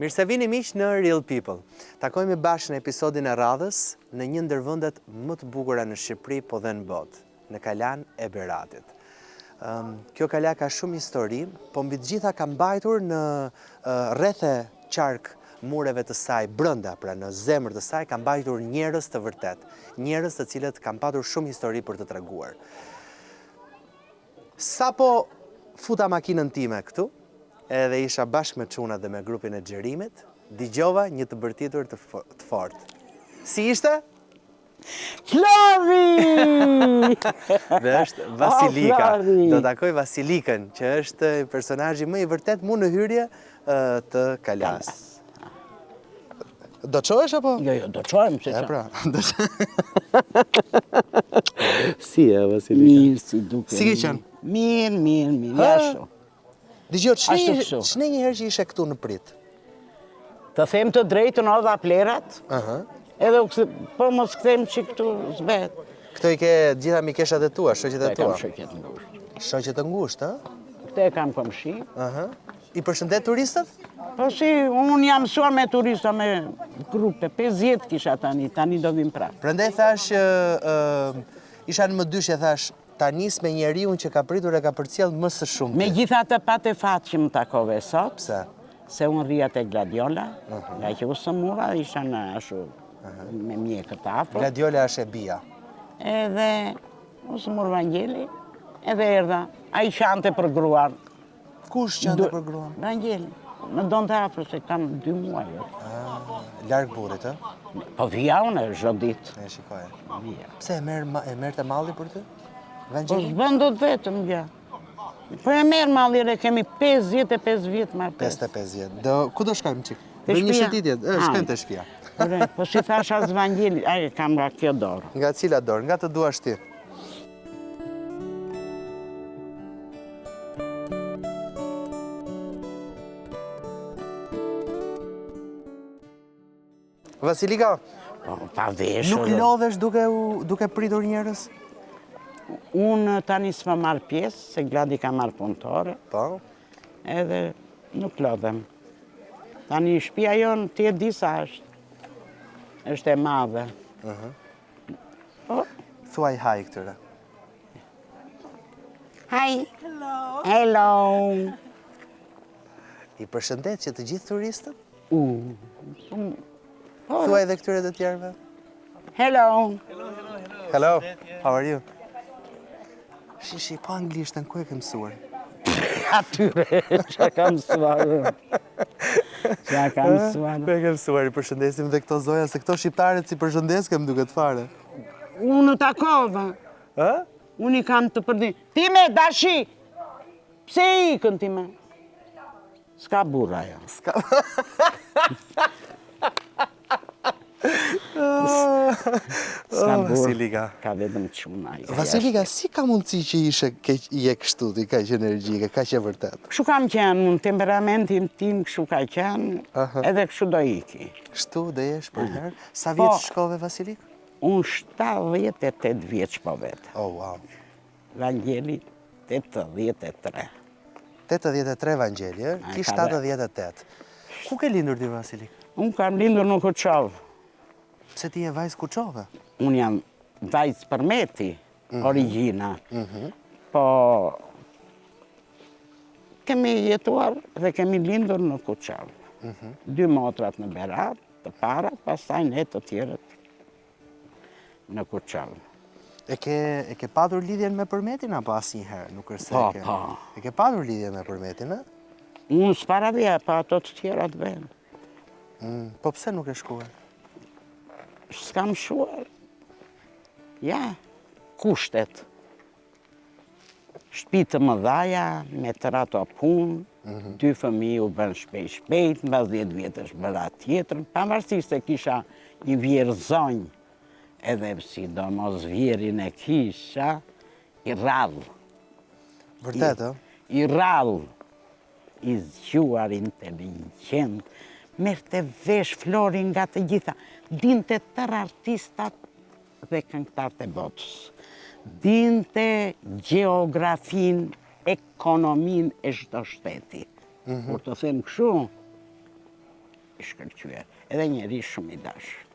Mirë se vini miq në Real People. Takojmë bashkë në episodin e radhës në një ndër vendet më të bukura në Shqipëri, po dhe në botë, në Kalan e Beratit. Kjo kala ka shumë histori, po mbi të gjitha ka mbajtur në rrethe qark mureve të saj brenda, pra në zemër të saj ka mbajtur njerëz të vërtet, njerëz të cilët kanë patur shumë histori për të treguar. Sapo futa makinën time këtu, edhe isha bashkë me çunat dhe me grupin e xherimit, dëgjova një të bërtitur të fortë. Si ishte? Flori! Dhe është Vasilika. Flori! Do takoj Vasilikën, që është personazhi më i vërtet mu në hyrje të Kalas. Do çohesh apo? Jo, do çohem se E çfarë. pra. Si e Vasilika? Mirë si duke. Si ke qenë? Mirë, Ha? jashtë. Dëgjoj, Ashtu kështu. ç'ne një herë që ishe këtu në prit. Të them të drejtën odha plerat, Aha. edhe po mos kthejmë që këtu zbet. Këto i ke gjitha mikeshat e tua, shoqet e Këte kam tua. shoqet në ngushtë. Shoqet të ngushtë, ha? Këte kam komshi. Aha. I përshëndet turistët? Po si, unë jam mësuar me turista me grupe, 50 kisha tani do vim prapë. Prandaj thash, isha në më dyshje, thash, ta nis me njeriun që ka pritur e ka përcjell më së shumti. Me gjitha të pate fatë që më takove sot, Pse? se unë rria te Gladiola, nga që u së mura, isha në ashu me mjekët afër. Gladiola është e bia. Edhe u së murë Vangjeli, edhe erdha, a i qante për gruan. Kush qante për gruan? Vangjeli, më donë të afër se kam 2 muaj. Larg burrit, ë? Po vija unë çdo ditë. E shikoje. Vija. Pse e merrte malli për ty? Po Vangjeli? s'bën dot vetëm ja. Po e merr malli, ne kemi 55 vjet marrtes. 55 vjet. Ku do shkojmë çik? Te Në një shtëpia. shëtitje, shkojmë te shtëpia. Po si thash as Vangjeli, ai kam nga kjo dorë. Nga cila dorë? Nga të duash ti? Vasilika, Po pa veshur. nuk lodhesh duke pritur njerëz? Unë tani s'ma marr pjesë, se Gladi ka marr punëtore, Po. edhe nuk lodhem. Tani shtëpia jonë ti e di sa është. Është e madhe. Po, Thuaj haj këtyre. hi. Hello. I përshëndet që të gjithë turistët? Po, Thuaj edhe këtyre të tjerëve. hello. Hello, how are you? Shishi, po anglishtën, ku e ke mësuar? Atyre, që kam mësuar. Që kam mësuar. Ku e ke mësuar, i përshëndesim dhe këto zoja, se këto shqiptarët si përshëndeskem duket fare. Unë takova. Ë? Unë i kam të përdi. Time, dashi! Pse i ikën time? S'ka burra jo. S'ka burra. Vasilika. Ka vetëm quna. Vasilika, si ka mundësi që je kështu, ti kaq energjike, kaq e vërtet? Kështu kam qenë, unë temperamentin tim kështu ka qenë, edhe kështu do iki. Kështu dhe jesh për herë? Sa Po. vjeç shkove, Vasilik? Unë 78 vjeç po vetë. Oh, wow. Vangjeli 83. 83 Vangjeli, ti ka 78. Ku ke lindur ti, Vasilik? Unë kam lindur në Kuçov. Pse ti je vajzë Kuçove? Unë jam vajzë përmeti, origjina. Po kemi jetuar dhe kemi lindur në Kuçov. 2 motrat në Berat, të para, pastaj ne të tjerët në Kuçov. E ke patur lidhjen me përmetin apo asnjëherë? Nuk është se Po, e ke. po. E ke patur lidhjen me përmetin, ë? Unë s'para vija, pa ato të tjera të venë. Po pse nuk e shkuar? S'kam shuar. Ja, kushtet. Shtëpi të mëdhaja, me të rato punë, 2 fëmijë u bën shpejt, mbas 10 vjetësh bëra tjetrën, pavarësisht se kisha një vjerë zonjë, edhe sidomos vjerin e kisha, i rrallë. Vërtet, ë? I rrallë, i zgjuar, inteligjent, merrte vesh Flori nga të gjitha, dinte tërë artistat dhe këngëtarët e botës. Dinte gjeografin, ekonomin e çdo shteti. Kur të them kështu, i shkëlqyer. Edhe njeri shumë i dashur.